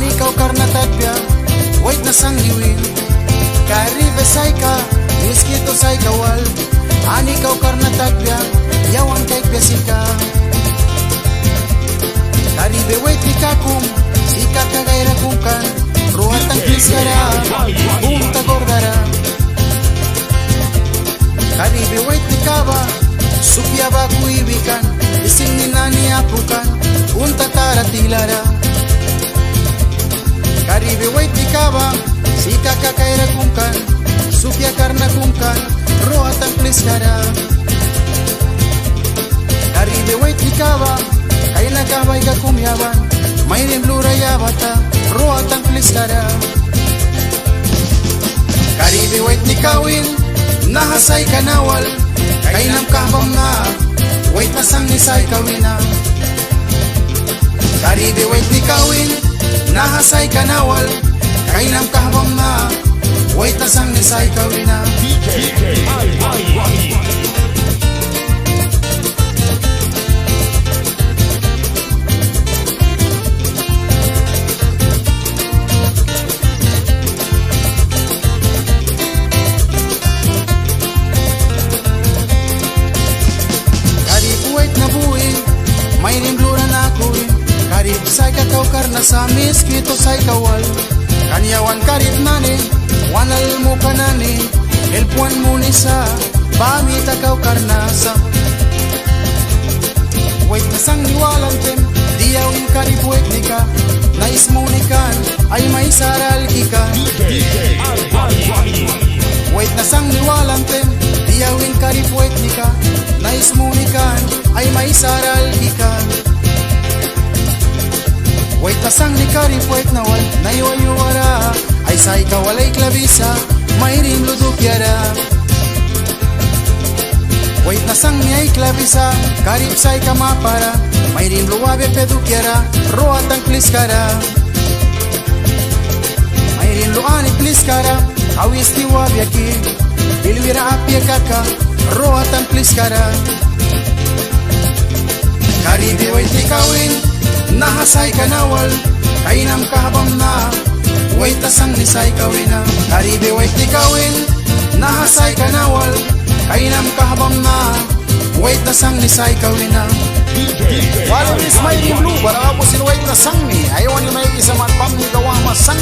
Ani kau karna tagpya wait na sang iwin Karibi Saika miskito Saika wal Ani kau karna tagpya yawan kay pesika Karibi wait ni kakum sika kagayra kukan ruatang kiskara punta gordara Karibi wait ni kaba supya baku ibikan ising ni nani apukan punta taratilara Karibi wait ni kaba sika kagayra kukan supya karna kukan ruatang kiskara Karibi wait ni kaba kay nakabay ka kumyaban may rimblura yabata ruatang kiskara Karibi wait ni kawin nahasay kanawal kay namkabam na wait masang ni say kawina Karibi wait ni kawin nahasay kanawal kay namkabam na wait masang ni say kawina may rimblura na kuin Karibi Saika kau karna sa miskito Saika wal kanyawan karib nani wanal mo kanani elpuan mo ni sa pamita kau karna sa wait na sang niwalang tem diyawin karib wait ni ka nais mo ni kan ay may saral kika wait na sang niwalang tem diyawin karib wait ni ka nais mo ni kan ay may saral ikan wait pasang ni karib wait na wal naiwayuwara ay sa ikaw walay klabisa may rimludo kiara wait nasang ni ay klabisa karib sa ikamapara may rimluwabe pedu kiara roatang kliskara may rimluani kliskara awis tiwabi aki bilwira apya kaka roatang kliskara Karibi wait ni kawin nahasay kanawal kay namkahabam na wait asang ni say kawina Karibi wait ni kawin nahasay kanawal kay namkahabam na wait asang ni say kawina Walang is may blue para ako sin wait na sang ni ayaw ni may isa man pang gawa masang